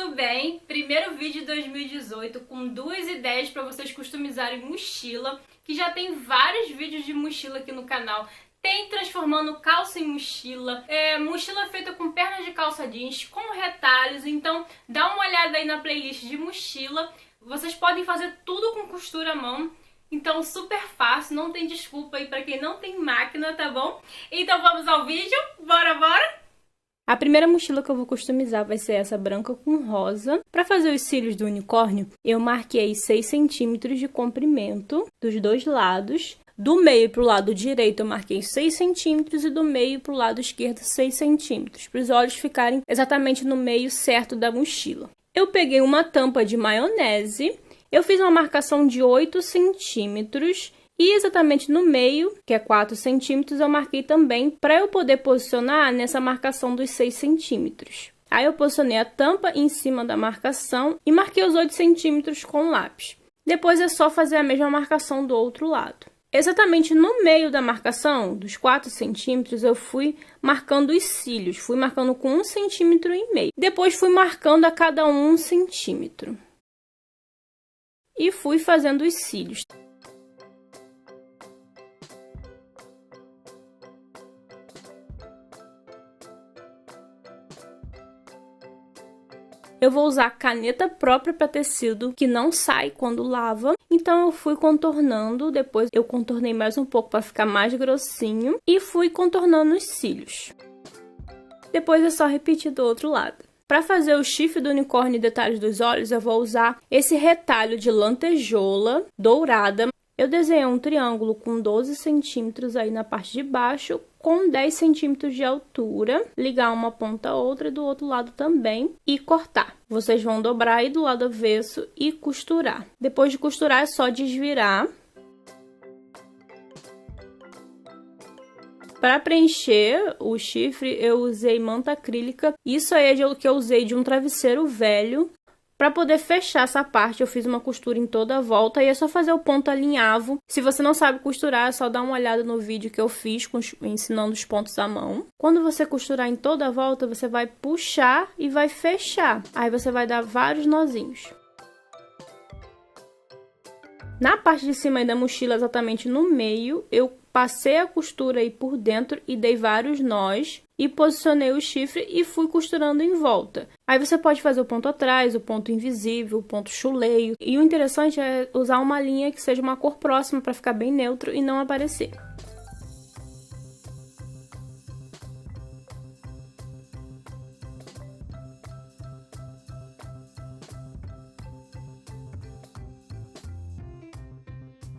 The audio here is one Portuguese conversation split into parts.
tudo bem? Primeiro vídeo de 2018 com 2 ideias para vocês customizarem mochila, que já tem vários vídeos de mochila aqui no canal. Tem transformando calça em mochila, mochila feita com pernas de calça jeans, com retalhos, então dá uma olhada aí na playlist de mochila. Vocês podem fazer tudo com costura à mão, então super fácil, não tem desculpa aí para quem não tem máquina, tá bom? Então vamos ao vídeo, bora! A primeira mochila que eu vou customizar vai ser essa branca com rosa. Para fazer os cílios do unicórnio, eu marquei 6 centímetros de comprimento dos dois lados. Do meio para o lado direito eu marquei 6 centímetros e do meio para o lado esquerdo 6 centímetros, para os olhos ficarem exatamente no meio certo da mochila. Eu peguei uma tampa de maionese, eu fiz uma marcação de 8 centímetros. E exatamente no meio, que é 4 centímetros, eu marquei também para eu poder posicionar nessa marcação dos 6 centímetros. Aí eu posicionei a tampa em cima da marcação e marquei os 8 centímetros com lápis. Depois é só fazer a mesma marcação do outro lado. Exatamente no meio da marcação, dos 4 centímetros, eu fui marcando os cílios. Fui marcando com 1,5 centímetro. Depois fui marcando a cada 1 centímetro. E fui fazendo os cílios. Eu vou usar caneta própria para tecido, que não sai quando lava. Então eu fui contornando, depois eu contornei mais um pouco para ficar mais grossinho. E fui contornando os cílios. Depois é só repetir do outro lado. Para fazer o chifre do unicórnio e detalhes dos olhos, eu vou usar esse retalho de lantejoula dourada. Eu desenhei um triângulo com 12 centímetros aí na parte de baixo, com 10 centímetros de altura, ligar uma ponta a outra e do outro lado também e cortar. Vocês vão dobrar aí do lado avesso e costurar. Depois de costurar é só desvirar. Para preencher o chifre eu usei manta acrílica, isso aí é o que eu usei de um travesseiro velho. Para poder fechar essa parte, eu fiz uma costura em toda a volta e é só fazer o ponto alinhavo. Se você não sabe costurar, é só dar uma olhada no vídeo que eu fiz ensinando os pontos à mão. Quando você costurar em toda a volta, você vai puxar e vai fechar. Aí você vai dar vários nozinhos. Na parte de cima aí da mochila, exatamente no meio, eu passei a costura aí por dentro e dei vários nós. E posicionei o chifre e fui costurando em volta. Aí você pode fazer o ponto atrás, o ponto invisível, o ponto chuleio. E o interessante é usar uma linha que seja uma cor próxima para ficar bem neutro e não aparecer.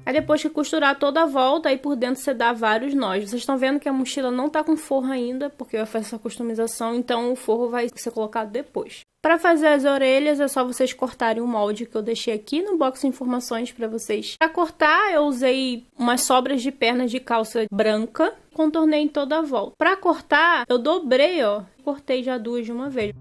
Aí depois que costurar toda a volta, aí por dentro você dá vários nós. Vocês estão vendo que a mochila não tá com forro ainda, porque eu faço essa customização, então o forro vai ser colocado depois. Para fazer as orelhas é só vocês cortarem o molde que eu deixei aqui no box de informações para vocês. Para cortar eu usei umas sobras de pernas de calça branca, contornei em toda a volta. Para cortar eu dobrei, ó, cortei já 2 de uma vez.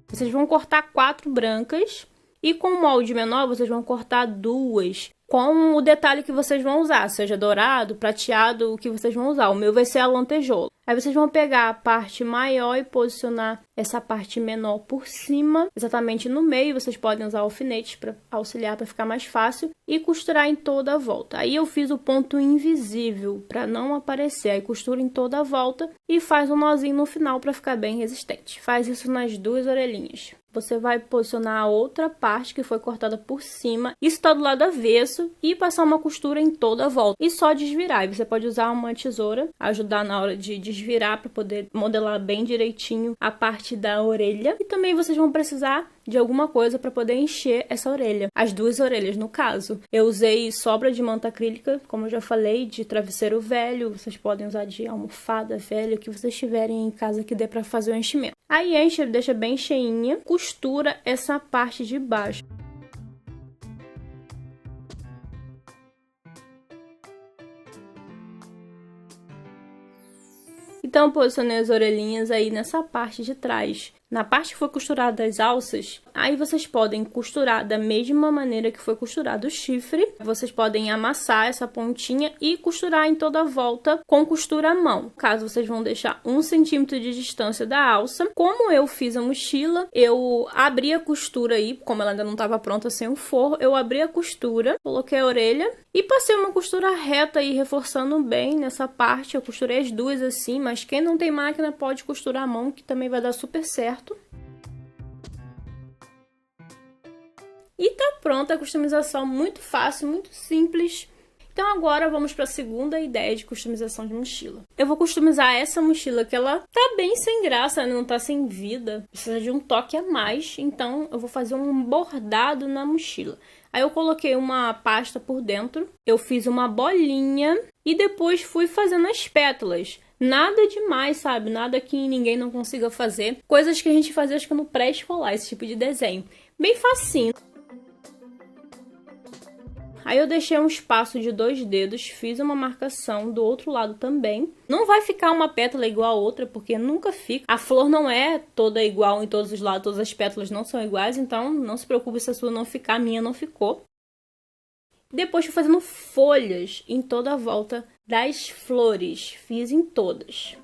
Vocês vão cortar 4 brancas. E com o molde menor, vocês vão cortar 2, com o detalhe que vocês vão usar, seja dourado, prateado, o que vocês vão usar. O meu vai ser a lantejoula. Aí vocês vão pegar a parte maior e posicionar essa parte menor por cima, exatamente no meio. Vocês podem usar alfinetes para auxiliar, para ficar mais fácil, e costurar em toda a volta. Aí eu fiz o ponto invisível, para não aparecer. Aí costura em toda a volta e faz um nozinho no final para ficar bem resistente. Faz isso nas 2 orelhinhas. Você vai posicionar a outra parte que foi cortada por cima, isso está do lado avesso, e passar uma costura em toda a volta. E só desvirar. E você pode usar uma tesoura, ajudar na hora de desvirar para poder modelar bem direitinho a parte da orelha. E também vocês vão precisar de alguma coisa para poder encher essa orelha. As 2 orelhas, no caso. Eu usei sobra de manta acrílica, como eu já falei, de travesseiro velho. Vocês podem usar de almofada velha, o que vocês tiverem em casa que dê para fazer o enchimento. Aí enche, deixa bem cheinha, costura essa parte de baixo. Então, posicionei as orelhinhas aí nessa parte de trás. Na parte que foi costurada as alças, aí vocês podem costurar da mesma maneira que foi costurado o chifre. Vocês podem amassar essa pontinha e costurar em toda a volta com costura à mão. No caso, vocês vão deixar 1 centímetro de distância da alça. Como eu fiz a mochila, eu abri a costura aí, como ela ainda não estava pronta sem o forro, eu abri a costura, coloquei a orelha e passei uma costura reta aí, reforçando bem nessa parte. Eu costurei as duas assim, mas quem não tem máquina pode costurar à mão, que também vai dar super certo. E tá pronta a customização, muito fácil, muito simples. Então agora vamos para a segunda ideia de customização de mochila. Eu vou customizar essa mochila que ela tá bem sem graça, não tá sem vida, precisa de um toque a mais, então eu vou fazer um bordado na mochila. Aí eu coloquei uma pasta por dentro, eu fiz uma bolinha e depois fui fazendo as pétalas. Nada demais, sabe? Nada que ninguém não consiga fazer. Coisas que a gente fazia, acho que no pré-escolar, esse tipo de desenho. Bem facinho. Aí eu deixei um espaço de 2 dedos, fiz uma marcação do outro lado também. Não vai ficar uma pétala igual a outra, porque nunca fica. A flor não é toda igual em todos os lados, todas as pétalas não são iguais, então não se preocupe se a sua não ficar, a minha não ficou. Depois fui fazendo folhas em toda a volta das flores, fiz em todas.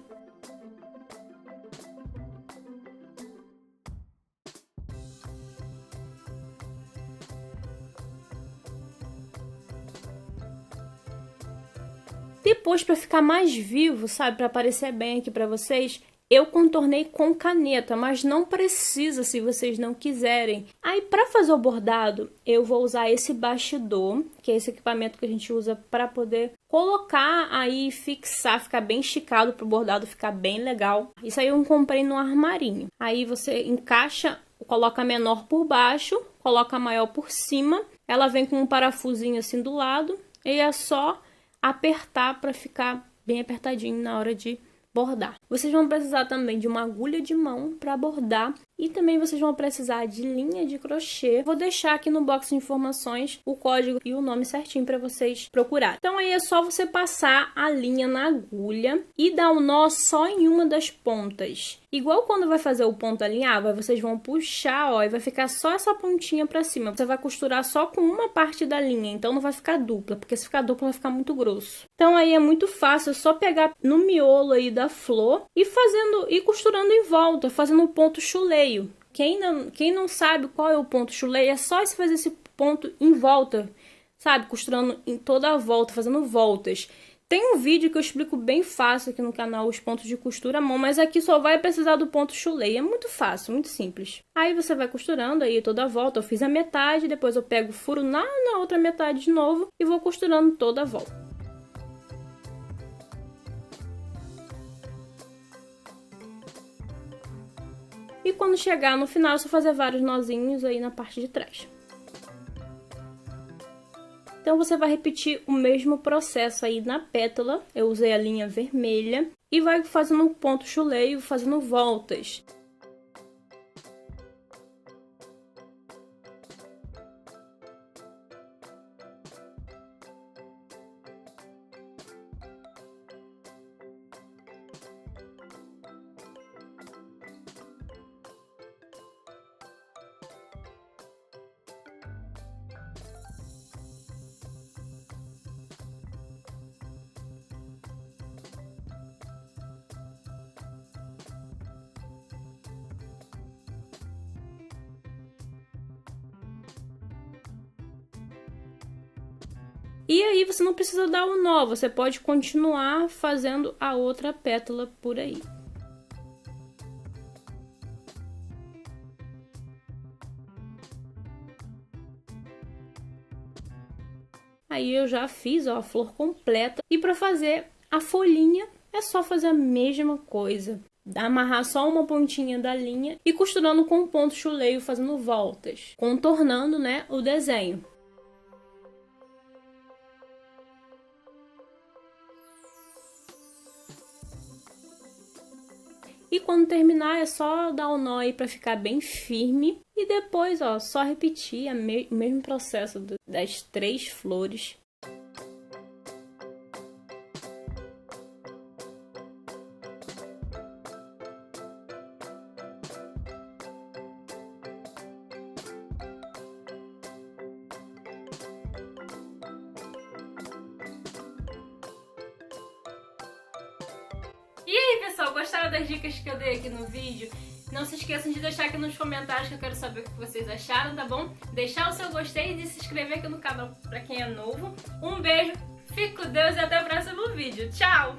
Depois, para ficar mais vivo, sabe, para aparecer bem aqui para vocês, eu contornei com caneta, mas não precisa se vocês não quiserem. Aí, para fazer o bordado, eu vou usar esse bastidor, que é esse equipamento que a gente usa para poder colocar aí, fixar, ficar bem esticado para o bordado ficar bem legal. Isso aí eu comprei no armarinho. Aí você encaixa, coloca a menor por baixo, coloca a maior por cima. Ela vem com um parafusinho assim do lado e é só apertar para ficar bem apertadinho na hora de bordar. Vocês vão precisar também de uma agulha de mão para bordar e também vocês vão precisar de linha de crochê. Vou deixar aqui no box de informações o código e o nome certinho para vocês procurarem. Então aí é só você passar a linha na agulha e dar um nó só em uma das pontas. Igual quando vai fazer o ponto alinhado, vocês vão puxar, ó, e vai ficar só essa pontinha para cima. Você vai costurar só com uma parte da linha, então não vai ficar dupla, porque se ficar dupla vai ficar muito grosso. Então aí é muito fácil, é só pegar no miolo aí da flor e costurando em volta, fazendo um ponto chuleio. Quem não sabe qual é o ponto chuleio, é só você fazer esse ponto em volta, sabe? Costurando em toda a volta, fazendo voltas. Tem um vídeo que eu explico bem fácil aqui no canal os pontos de costura à mão, mas aqui só vai precisar do ponto chuleio. É muito fácil, muito simples. Aí você vai costurando aí toda a volta. Eu fiz a metade, depois eu pego o furo na outra metade de novo e vou costurando toda a volta. E quando chegar no final, é só fazer vários nozinhos aí na parte de trás. Então você vai repetir o mesmo processo aí na pétala. Eu usei a linha vermelha e vai fazendo um ponto chuleio, fazendo voltas. E aí você não precisa dar um nó, você pode continuar fazendo a outra pétala por aí. Aí eu já fiz, ó, a flor completa. E para fazer a folhinha é só fazer a mesma coisa. Amarrar só uma pontinha da linha e costurando com ponto chuleio, fazendo voltas, contornando, né, o desenho. E quando terminar é só dar o nó aí para ficar bem firme. E depois, ó, só repetir o mesmo processo das 3 flores. E aí, pessoal, gostaram das dicas que eu dei aqui no vídeo? Não se esqueçam de deixar aqui nos comentários que eu quero saber o que vocês acharam, tá bom? Deixar o seu gostei e de se inscrever aqui no canal pra quem é novo. Um beijo, fique com Deus e até o próximo vídeo. Tchau!